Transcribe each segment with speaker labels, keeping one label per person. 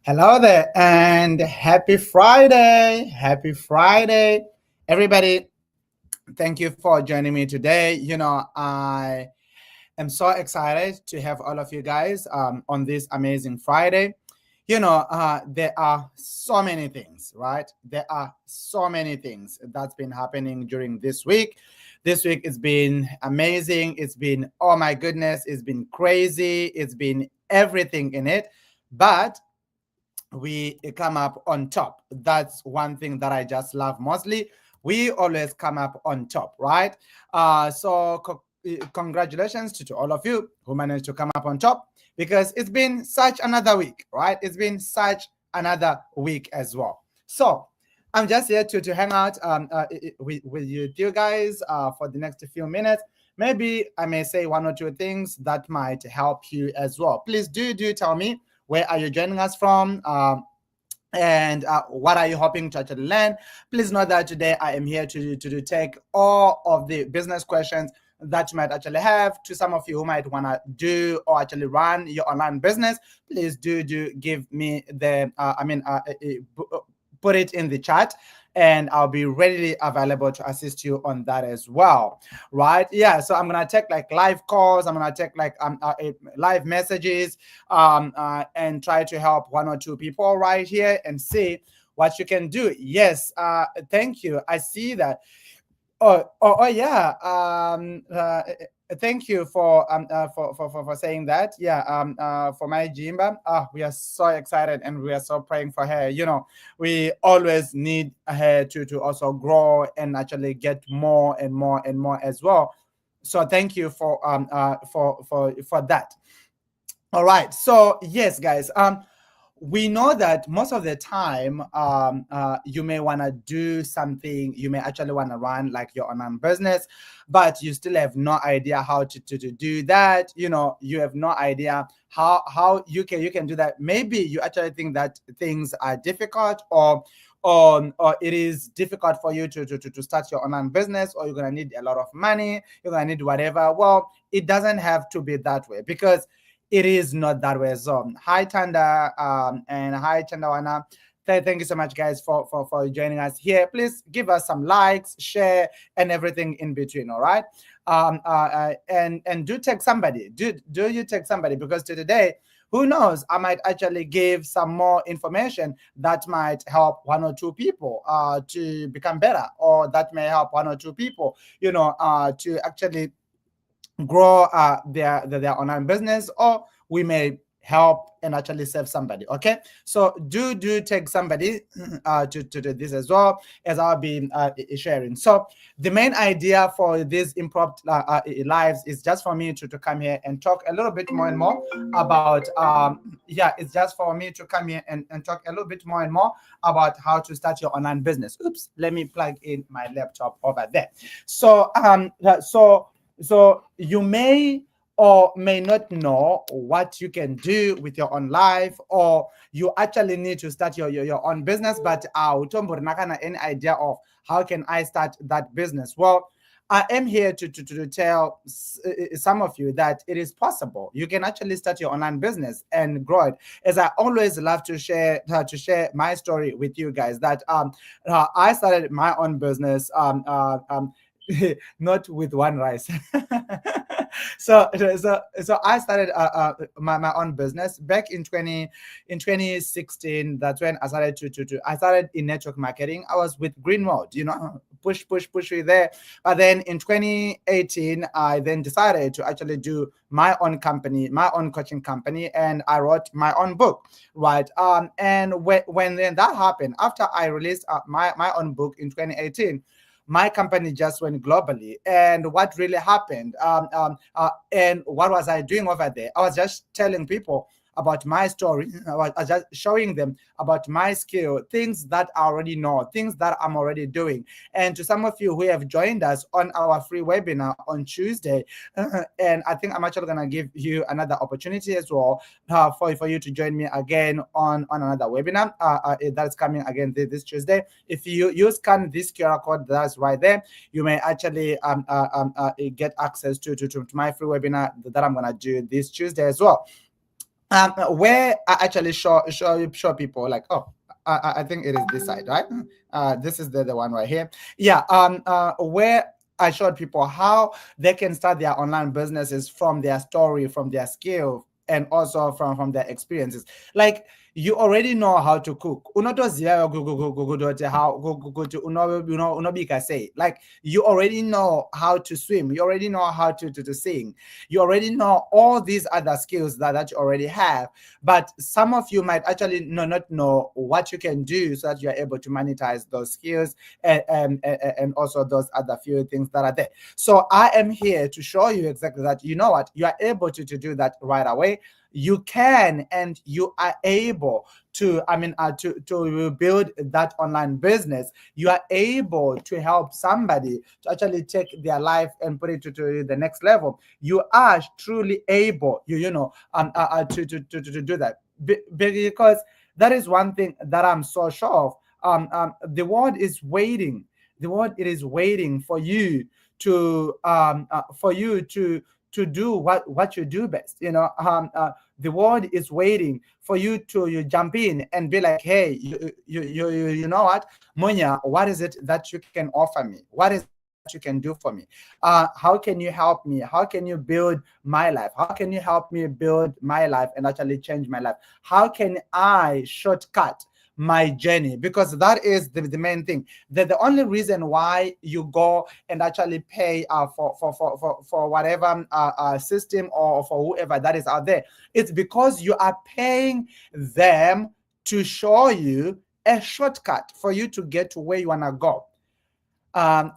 Speaker 1: Hello there and happy Friday. Happy Friday. Everybody, thank you for joining me today. I am so excited to have all of you guys on this amazing Friday. There are so many things, right? There are so many things that's been happening during this week. This week it's been amazing. It's been, oh my goodness, it's been crazy. It's been everything in it. But we come up on top. That's one thing that I just love mostly. We always come up on top, right? Congratulations to all of you who managed to come up on top because it's been such another week, right? It's been such another week as well. So I'm just here to hang out with you guys for the next few minutes. Maybe I may say one or two things that might help you as well. Please do tell me where are you joining us from, and what are you hoping to actually learn. Please know that today I am here to take all of the business questions that you might actually have. To some of you who might want to do or actually run your online business, please do give me the put it in the chat, and I'll be readily available to assist you on that as well, right? Yeah, so I'm gonna take like live calls, I'm gonna take like live messages, and try to help one or two people right here and see what you can do. Yes, thank you. I see that. Oh yeah. Thank you for saying that. Yeah. For my Jimba, we are so excited and we are so praying for her. We always need her to also grow and actually get more and more and more as well. So thank you for that. All right. So yes, guys. We know that most of the time, you may want to do something, you may actually want to run like your online business, but you still have no idea how to do that. You have no idea how you can do that. Maybe you actually think that things are difficult, or it is difficult for you to start your online business, or you're going to need a lot of money, you're going to need whatever. Well, it doesn't have to be that way, because it is not that way. So hi Tanda, and hi Chandawana. Thank you so much, guys, for joining us here. Please give us some likes, share, and everything in between. All right. And do tag somebody. Do you tag somebody, because today, who knows, I might actually give some more information that might help one or two people to become better, or that may help one or two people, to actually grow their online business, or we may help and actually save somebody. Okay, so do take somebody to do this as well, as I'll be sharing. So the main idea for these impromptu lives is just for me to come here and talk a little bit more and more about yeah, it's just for me to come here and talk a little bit more and more about how to start your online business. Oops, let me plug in my laptop over there. So you may or may not know what you can do with your own life, or you actually need to start your own business, but any idea of how can I start that business. Well, I am here to tell some of you that it is possible. You can actually start your online business and grow it. As I always love to share my story with you guys, that I started my own business not with one rice. So I started my own business back in 2016. That's when I started I started in network marketing. I was with Green Mode, push you there. But then in 2018, I then decided to actually do my own company, my own coaching company, and I wrote my own book, right? And when then that happened, after I released my own book in 2018, my company just went globally. And what really happened, and what was I doing over there? I was just telling people about my story. I was just showing them about my skill, things that I already know, things that I'm already doing. And to some of you who have joined us on our free webinar on Tuesday, and I think I'm actually going to give you another opportunity as well, for you to join me again on another webinar that's coming again this Tuesday. If you scan this QR code that's right there, you may actually get access to my free webinar that I'm going to do this Tuesday as well. where I actually show people like, oh, I think it is this side, right? This is the one right here. Yeah. Where I showed people how they can start their online businesses from their story, from their skill, and also from their experiences. Like, you already know how to cook. Unotoziva how unobika say. Like, you already know how to swim. You already know how to sing. You already know all these other skills that you already have. But some of you might actually not know what you can do so that you are able to monetize those skills, and also those other few things that are there. So I am here to show you exactly that. You know what? You are able to do that right away. You can, and you are able to, to build that online business. You are able to help somebody to actually take their life and put it to the next level. You are truly able, to do that. Because that is one thing that I'm so sure of. The world is waiting. The world, it is waiting for you to do what you do best. The world is waiting for you to you jump in and be like, hey, you know what, Munya, what is it that you can offer me? What is that you can do for me? How can you help me? How can you build my life? How can you help me build my life and actually change my life? How can I shortcut my journey? Because that is the main thing. The only reason why you go and actually pay for whatever system or for whoever that is out there, it's because you are paying them to show you a shortcut for you to get to where you want to go.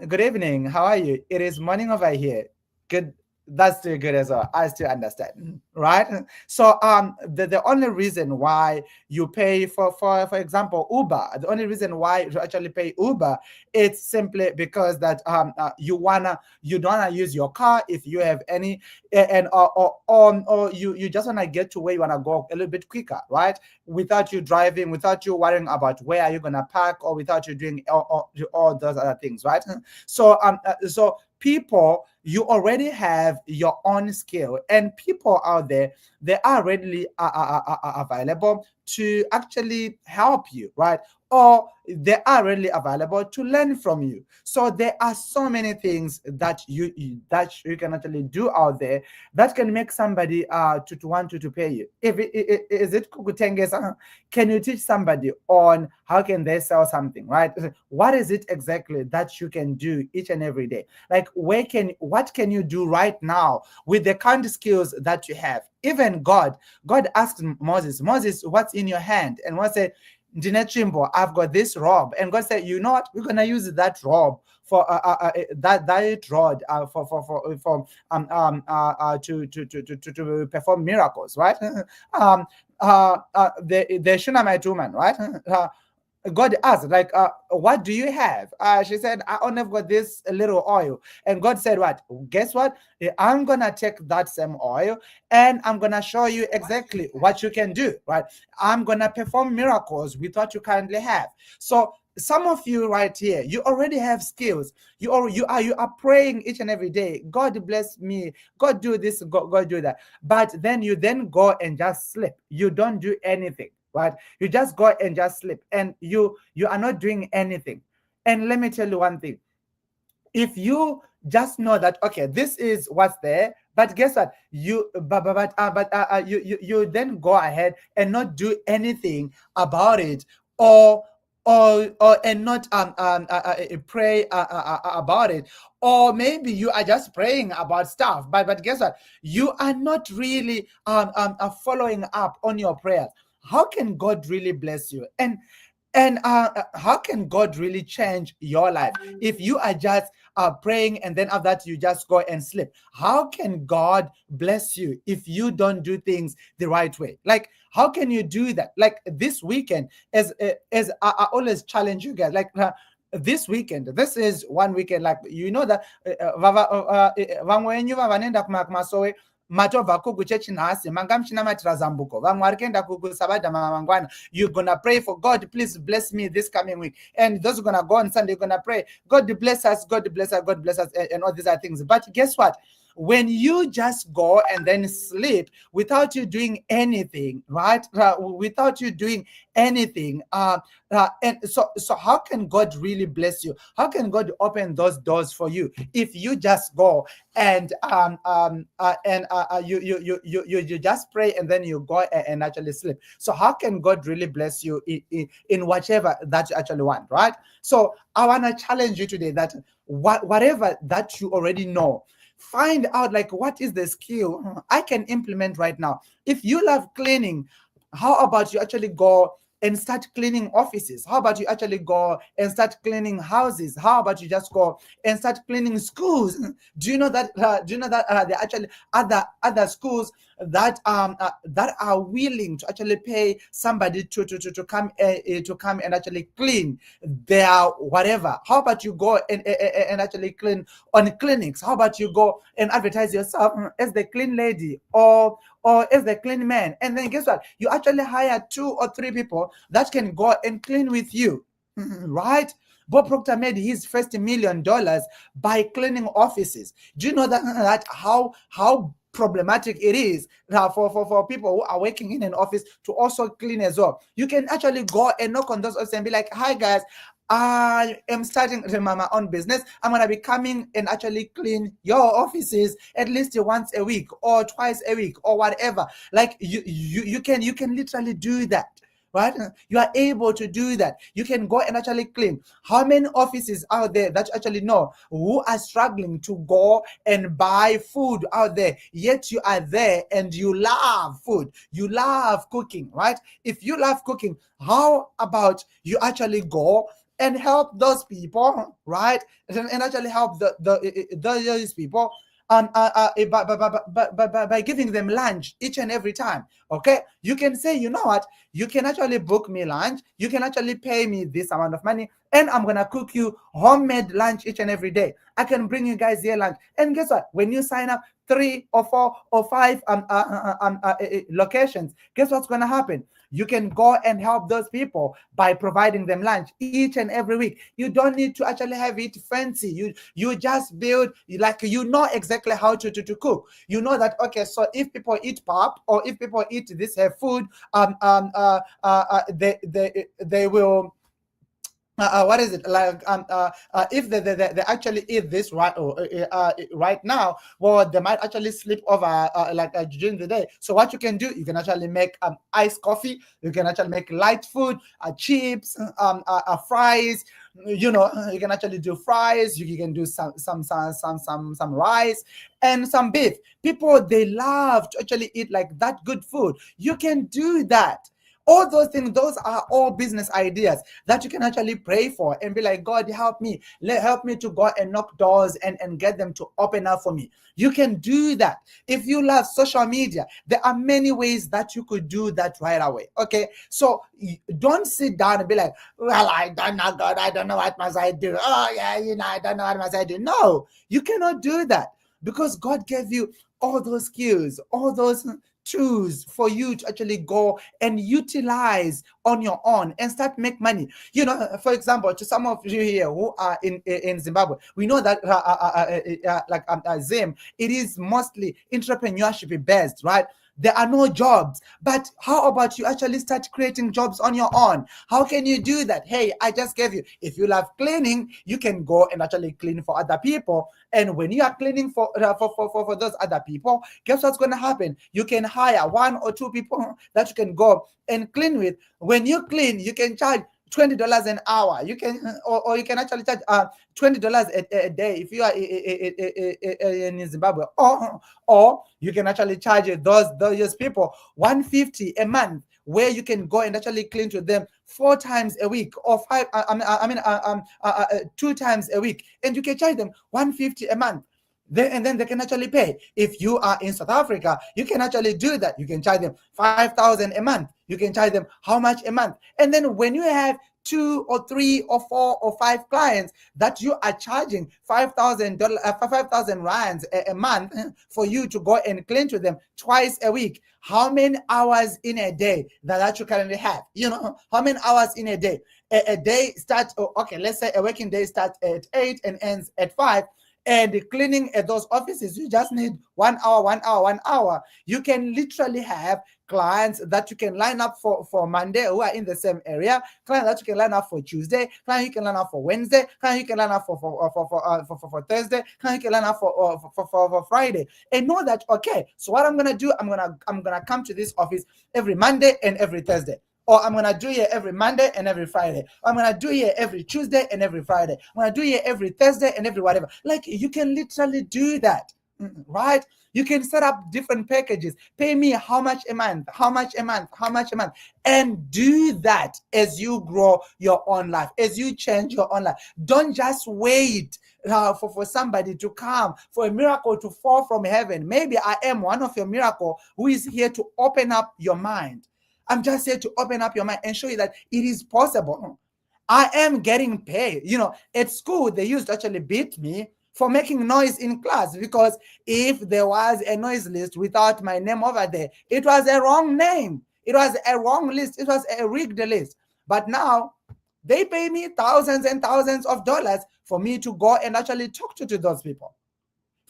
Speaker 1: Good evening. How are you? It is morning over here. Good. That's still good as well. I still understand, right? So the only reason why you pay for example, Uber, the only reason why you actually pay Uber, it's simply because that you don't wanna use your car if you have any, and or you just wanna get to where you wanna go a little bit quicker, right? Without you driving, without you worrying about where are you gonna park, or without you doing all those other things, right? So people, you already have your own skill, and people out there, they are readily available to actually help you, right? Or they are readily available to learn from you. So there are so many things that you can actually do out there that can make somebody to want to pay you. If is it kukutengesa, can you teach somebody on how can they sell something, right? What is it exactly that you can do each and every day? Like, what can you do right now with the kind of skills that you have? Even God asked Moses, what's in your hand? And Moses said, Dinechimbo, I've got this robe. And God said, you know what? We're gonna use that robe for that rod to perform miracles, right? The Shunammite woman, right? God asked, like, what do you have? She said, I only got this little oil. And God said, what? Guess what? I'm going to take that same oil and I'm going to show you exactly what you can do, right? I'm going to perform miracles with what you currently have. So some of you right here, you already have skills. You are praying each and every day. God bless me. God do this. God do that. But then you go and just sleep. You don't do anything, right? You just go and just sleep, and you are not doing anything. And let me tell you one thing. If you just know that, okay, this is what's there, but guess what, you then go ahead and not do anything about it, or and not pray about it, or maybe you are just praying about stuff, but guess what, you are not really following up on your prayers. How can God really bless you? And how can God really change your life if you are just praying and then after that you just go and sleep? How can God bless you if you don't do things the right way? Like, how can you do that? Like this weekend, as I always challenge you guys, like this weekend, this is one weekend, like you know that vamwe wenyu vanenda kumasowe matobva kuchechi nhasi manga muchinamatira zambuko, vamwe vari kuenda kusabadha mangwana. You're gonna pray for God, please bless me this coming week, and those who are gonna go on Sunday, you're gonna pray, God bless us, God bless us, God bless us, and all these other things. But guess what, when you just go and then sleep without you doing anything, right? Without you doing anything, and so how can God really bless you? How can God open those doors for you if you just go and you just pray and then you go and actually sleep? So how can God really bless you in whatever that you actually want, right? So I want to challenge you today that whatever that you already know, find out like what is the skill I can implement right now. If you love cleaning, how about you actually go and start cleaning offices? How about you actually go and start cleaning houses? How about you just go and start cleaning schools? Do you know that? There are actually other schools that are willing to actually pay somebody to come to come and actually clean their whatever. How about you go and actually clean on clinics? How about you go and advertise yourself as the clean lady or as the clean man, and then guess what? You actually hire 2 or 3 people that can go and clean with you, right? Bob Proctor made his first $1 million by cleaning offices. Do you know that how problematic it is for people who are working in an office to also clean as well? You can actually go and knock on those offices and be like, "Hi guys, I am starting my own business. I'm gonna be coming and actually clean your offices at least once a week or twice a week or whatever." Like you can literally do that, right? You are able to do that. You can go and actually clean. How many offices out there that you actually know who are struggling to go and buy food out there, yet you are there and you love food, you love cooking, right? If you love cooking, how about you actually go and help those people, right? And actually help those people by giving them lunch each and every time. Okay, you can say, you know what, you can actually book me lunch, you can actually pay me this amount of money, and I'm gonna cook you homemade lunch each and every day. I can bring you guys here lunch, and guess what, when you sign up 3 or 4 or 5 locations, guess what's gonna happen? You can go and help those people by providing them lunch each and every week. You don't need to actually have it fancy. You just build, like, you know exactly how to cook. You know that, okay, so if people eat pop or if people eat this food, they will what is it like, if they actually eat this right now, well, they might actually sleep over during the day. So what you can do, you can actually make iced coffee, you can actually make light food, chips, fries, you know. You can actually do fries, you can do some rice and some beef. People, they love to actually eat like that good food. You can do that. All those things, those are all business ideas that you can actually pray for and be like, God, help me. Help me to go and knock doors and get them to open up for me. You can do that. If you love social media, there are many ways that you could do that right away. Okay, so don't sit down and be like, well, I don't know, God, I don't know what must I do. Oh yeah, I don't know what must I do. No, you cannot do that, because God gave you all those skills, all those tools for you to actually go and utilize on your own and start make money. You know, for example, to some of you here who are in Zimbabwe, we know that Zim, it is mostly entrepreneurship based, right? There are no jobs. But how about you actually start creating jobs on your own? How can you do that? Hey, I just gave you, if you love cleaning, you can go and actually clean for other people. And when you are cleaning for those other people, guess what's going to happen? You can hire 1 or 2 people that you can go and clean with. When you clean, you can charge $20 an hour. You can, or you can actually charge $20 a day if you are in Zimbabwe, or you can actually charge those people $150 a month, where you can go and actually clean to them 4 times a week or 2 times a week, and you can charge them $150 a month. And then they can actually pay. If you are in South Africa, you can actually do that. You can charge them 5,000 a month. You can charge them how much a month? And then when you have 2 or 3 or 4 or 5 clients that you are charging $5,000, 5,000 rands a month for you to go and clean to them twice a week, how many hours in a day that you currently have? You know, how many hours in a day? A day starts, okay, let's say a working day starts at 8 and ends at 5. And cleaning at those offices, you just need 1 hour, 1 hour, 1 hour. You can literally have clients that you can line up for Monday who are in the same area, clients that you can line up for Tuesday, clients you can line up for Wednesday, clients you can line up for Thursday, clients you can line up for Friday. And know that, okay, so what I'm gonna do, I'm gonna come to this office every Monday and every Thursday. Or I'm gonna do here every Monday and every Friday. Or I'm gonna do here every Tuesday and every Friday. I'm gonna do here every Thursday and every whatever. Like, you can literally do that, right? You can set up different packages. Pay me how much a month, how much a month, how much a month, and do that as you grow your own life, as you change your own life. Don't just wait for somebody to come, for a miracle to fall from heaven. Maybe I am one of your miracle who is here to open up your mind. I'm just here to open up your mind and show you that it is possible. I am getting paid. At school, they used to actually beat me for making noise in class, because if there was a noise list without my name over there, it was a wrong name. It was a wrong list. It was a rigged list. But now they pay me thousands and thousands of dollars for me to go and actually talk to those people,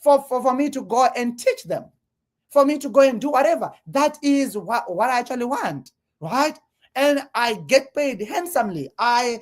Speaker 1: for me to go and teach them, for me to go and do whatever. That is what I actually want, right? And I get paid handsomely. I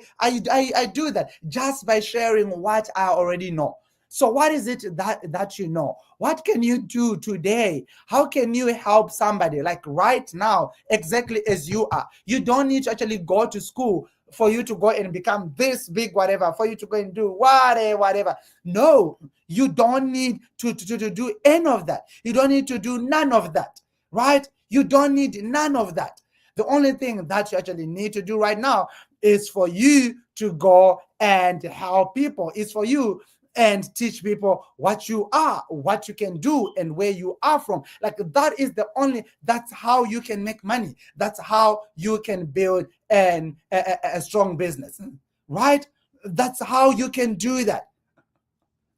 Speaker 1: do that just by sharing what I already know. So what is it that you know? What can you do today? How can you help somebody, like right now, exactly as you are? You don't need to actually go to school for you to go and become this big whatever, for you to go and do whatever. No, you don't need to do any of that. You don't need to do none of that, right? You don't need none of that. The only thing that you actually need to do right now is for you to go and help people. It's for you and teach people what you are, what you can do, and where you are from. Like, that's how you can make money. That's how you can build a strong business, right? That's how you can do that.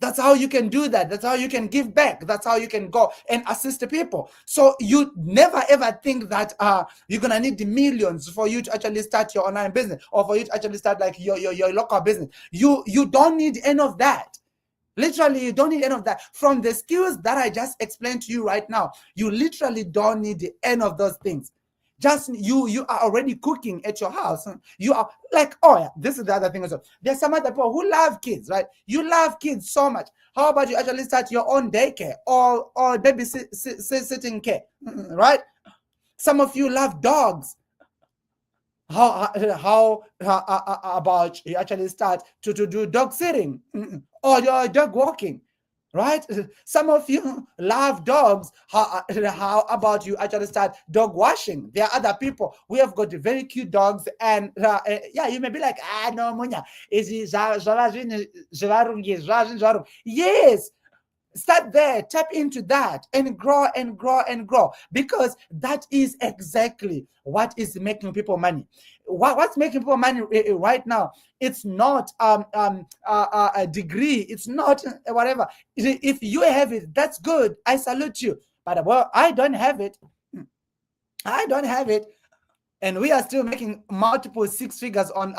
Speaker 1: That's how you can do that. That's how you can give back. That's how you can go and assist the people. So you never ever think that you're gonna need the millions for you to actually start your online business, or for you to actually start like your local business. You don't need any of that. Literally, you don't need any of that. From the skills that I just explained to you right now, you literally don't need any of those things. Just you are already cooking at your house. You are like, oh yeah, this is the other thing as well. There's some other people who love kids, right? You love kids so much. How about you actually start your own daycare or babysitting care, right? Some of you love dogs. How about you actually start to do dog sitting or your dog walking, right? Some of you love dogs. How about you actually start dog washing? There are other people. We have got very cute dogs, and yeah, you may be like, no, Munya, yes. Start there, tap into that, and grow and grow and grow, because that is exactly what is making people money. What's making people money right now? It's not a degree. It's not whatever. If you have it, that's good. I salute you. But well, I don't have it. I don't have it. And we are still making multiple six figures on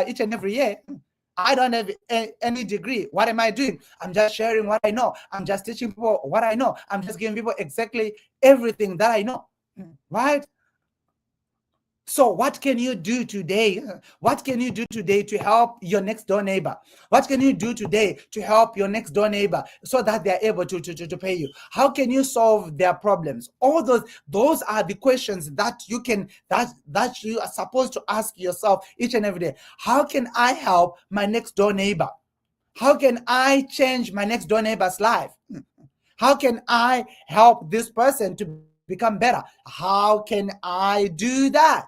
Speaker 1: each and every year. I don't have any degree. What am I doing? I'm just sharing what I know. I'm just teaching people what I know. I'm just giving people exactly everything that I know, right? So what can you do today? What can you do today to help your next door neighbor? What can you do today to help your next door neighbor so that they're able to pay you? How can you solve their problems? All those are the questions that you can that you are supposed to ask yourself each and every day. How can I help my next door neighbor? How can I change my next door neighbor's life? How can I help this person to become better? How can I do that?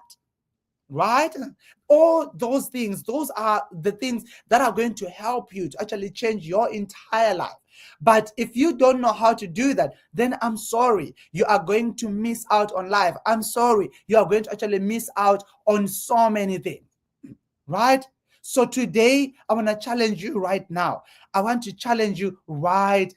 Speaker 1: Right? All those things, those are the things that are going to help you to actually change your entire life. But if you don't know how to do that, then I'm sorry, you are going to miss out on life. I'm sorry, you are going to actually miss out on so many things, right? So today, I want to challenge you right now. I want to challenge you right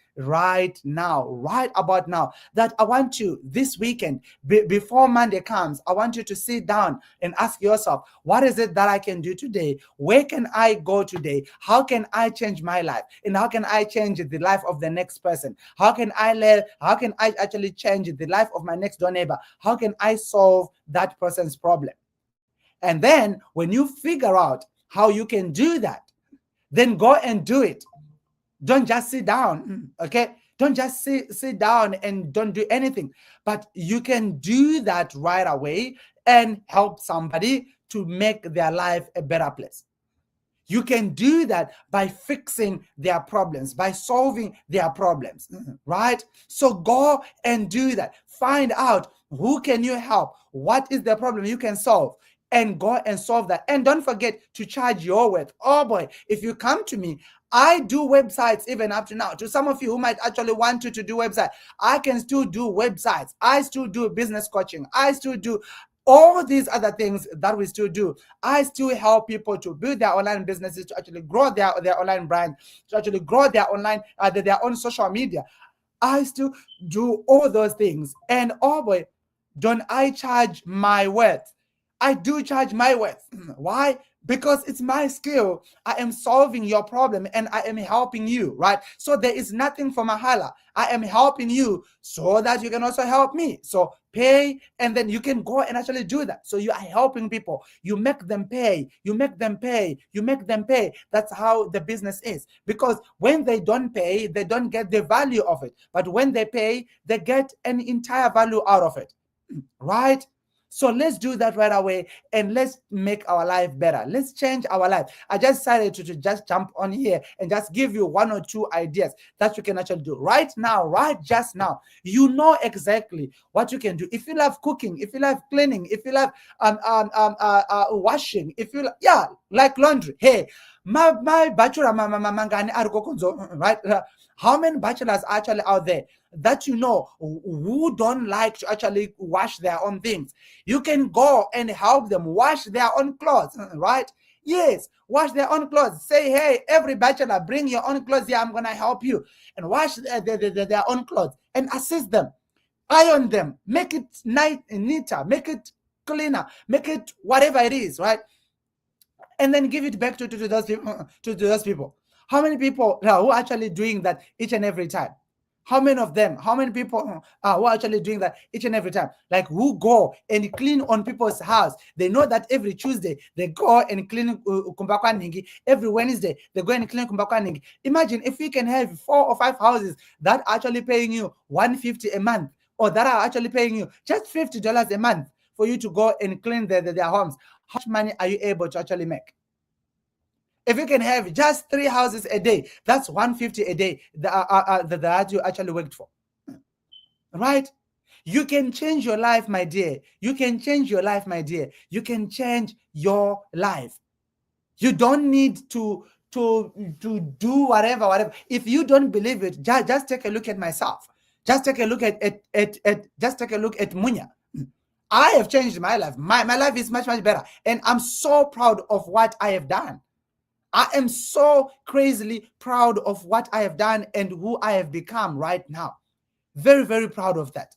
Speaker 1: now, right about now, that I want you this weekend, before Monday comes, I want you to sit down and ask yourself, what is it that I can do today? Where can I go today? How can I change my life? And how can I change the life of the next person? How can I actually change the life of my next door neighbor? How can I solve that person's problem? And then when you figure out how you can do that, then go and do it. Don't just sit down, okay? Don't just sit down and don't do anything. But you can do that right away and help somebody to make their life a better place. You can do that by fixing their problems, by solving their problems, right? So go and do that. Find out who can you help, what is the problem you can solve, and go and solve that. And don't forget to charge your worth. Oh boy, if you come to me, I do websites even up to now. To some of you who might actually want to do website, I can still do websites. I still do business coaching. I still do all these other things that we still do. I still help people to build their online businesses, to actually grow their online brand, to actually grow their online their own social media. I still do all those things. And oh boy, don't I charge my worth? I do charge my worth. Why? Because it's my skill. I am solving your problem and I am helping you, right? So there is nothing for mahala. I am helping you so that you can also help me. So pay, and then you can go and actually do that. So you are helping people. You make them pay. You make them pay. You make them pay. That's how the business is. Because when they don't pay, they don't get the value of it. But when they pay, they get an entire value out of it, right? So let's do that right away and let's make our life better. Let's change our life. I just decided to just jump on here and just give you one or two ideas that you can actually do right now, right just now. You know exactly what you can do. If you love cooking, if you love cleaning, if you love washing, if you like laundry. Hey, my bachelor mangani right? How many bachelors are actually out there that you know who don't like to actually wash their own things? You can go and help them wash their own clothes, right? Yes, wash their own clothes. Say, hey, every bachelor, bring your own clothes here. I'm going to help you. And wash their own clothes and assist them. Iron them. Make it neater. Make it cleaner. Make it whatever it is, right? And then give it back to those people. To those people. How many people who are actually doing that each and every time? How many of them, how many people who are actually doing that each and every time? Like, who go and clean on people's house? They know that every Tuesday they go and clean Kumbakwaningi. Every Wednesday they go and clean Kumbakwaningi. Imagine if we can have 4 or 5 houses that are actually paying you $150 a month, or that are actually paying you just $50 a month for you to go and clean their homes. How much money are you able to actually make? If you can have just 3 houses a day, that's $150 a day that you actually worked for, right? You can change your life, my dear. You can change your life, my dear. You can change your life. You don't need to do whatever. If you don't believe it, just take a look at myself. Just take a look at Munya. I have changed my life. My life is much better, and I'm so proud of what I have done. I am so crazily proud of what I have done and who I have become right now. Very, very proud of that.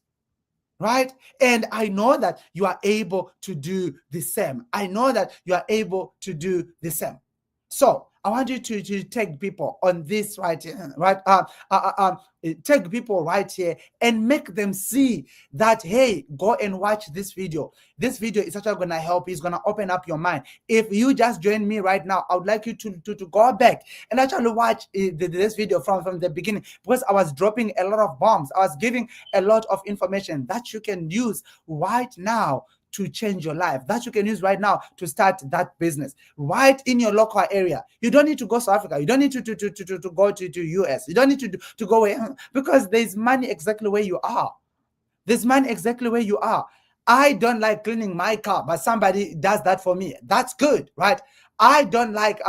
Speaker 1: Right? And I know that you are able to do the same. I know that you are able to do the same. So I want you to take people on this right here, right? Take people right here and make them see that, hey, go and watch this video. This video is actually going to help. It's going to open up your mind. If you just join me right now, I would like you to go back and actually watch this video from the beginning, because I was dropping a lot of bombs. I was giving a lot of information that you can use right now to change your life, that you can use right now to start that business right in your local area. You don't need to go to Africa. You don't need to go to US. You don't need to go away, because there's money exactly where you are. There's money exactly where you are. I don't like cleaning my car, but somebody does that for me. That's good, right? I don't like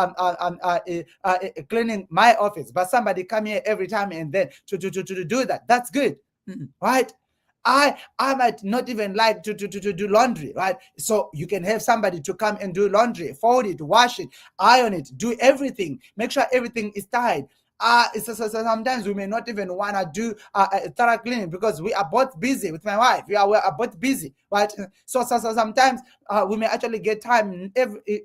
Speaker 1: cleaning my office, but somebody come here every time and then to do that. That's good, right? I might not even like to do laundry, right? So you can have somebody to come and do laundry, fold it, wash it, iron it, do everything, make sure everything is tied. So sometimes we may not even want to do thorough cleaning because we are both busy with my wife. We are both busy, right? So sometimes we may actually get time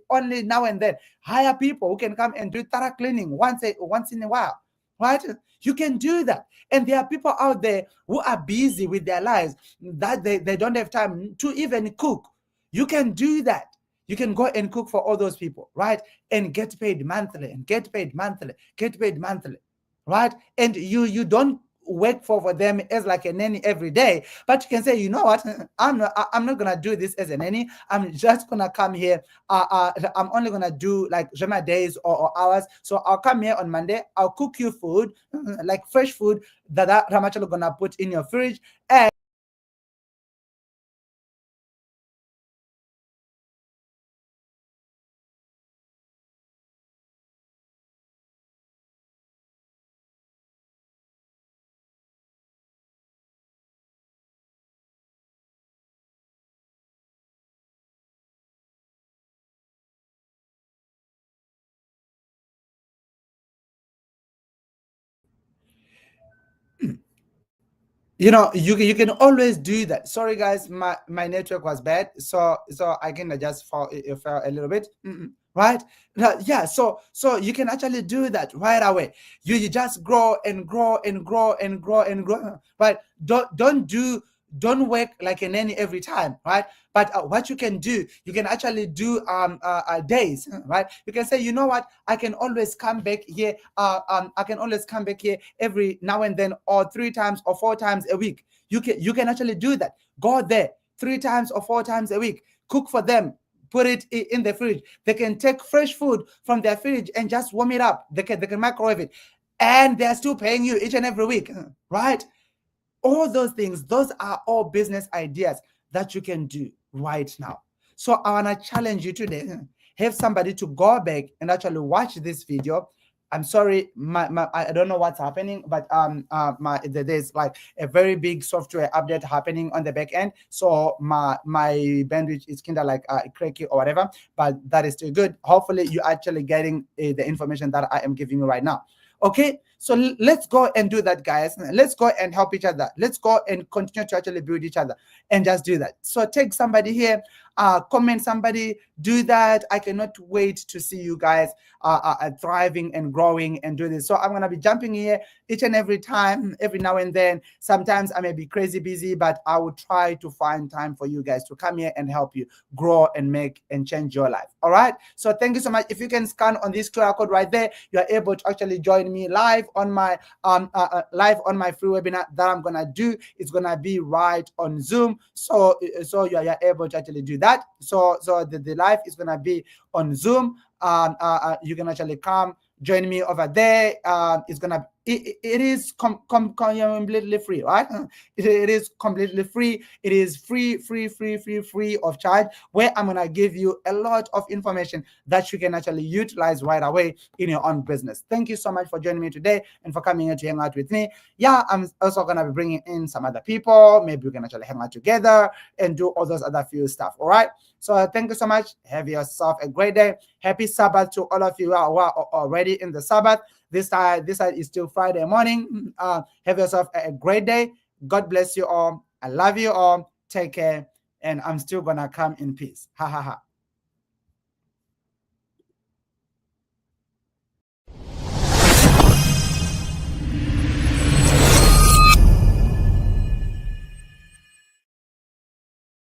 Speaker 1: only now and then. Hire people who can come and do thorough cleaning once in a while, right? You can do that. And there are people out there who are busy with their lives that they don't have time to even cook. You can do that. You can go and cook for all those people, right? And get paid monthly, and get paid monthly, get paid monthly, right? And you don't work for them as like a nanny every day, but you can say, you know what, I'm not gonna do this as a nanny. I'm just gonna come here. I'm only gonna do like my days or hours. So I'll come here on Monday. I'll cook you food, like fresh food that I'm actually gonna put in your fridge. And you can always do that. Sorry guys, my network was bad, so I can just fall it fell a little bit. Right. Yeah, so you can actually do that right away. You just grow and grow and grow and grow and grow, right? Don't work like a nanny every time, right? But what you can do, you can actually do days, right? You can say, you know what, I can always come back here. I can always come back here every now and then, or 3 times or 4 times a week. You can actually do that. Go there 3 times or 4 times a week. Cook for them. Put it in the fridge. They can take fresh food from their fridge and just warm it up. They can microwave it, and they're still paying you each and every week, right? All those things, those are all business ideas that you can do right now. So I want to challenge you today. Have somebody to go back and actually watch this video. I'm sorry, I don't know what's happening, but there's like a very big software update happening on the back end, so my bandwidth is kind of like cracky or whatever, but that is still good. Hopefully you're actually getting the information that I am giving you right now. Okay, so let's go and do that, guys. Let's go and help each other. Let's go and continue to actually build each other and just do that. So take somebody here, comment somebody, do that. I cannot wait to see you guys thriving and growing and do this. So I'm gonna be jumping here each and every time, every now and then. Sometimes I may be crazy busy, but I will try to find time for you guys to come here and help you grow and make and change your life. All right, so thank you so much. If you can scan on this QR code right there, you are able to actually join me live on my free webinar that I'm gonna do. It's gonna be right on Zoom, so you're able to actually do that. So the live is gonna be on Zoom. You can actually come join me over there. It's gonna it is completely free, right? It is completely free. It is free of charge, where I'm gonna give you a lot of information that you can actually utilize right away in your own business. Thank you so much for joining me today and for coming here to hang out with me. Yeah, I'm also gonna be bringing in some other people. Maybe we can actually hang out together and do all those other few stuff. All right, so thank you so much. Have yourself a great day. Happy Sabbath to all of you who are already in the Sabbath. This side is still Friday morning. Have yourself a great day. God bless you all. I love you all. Take care. And I'm still gonna come in peace. Ha ha ha.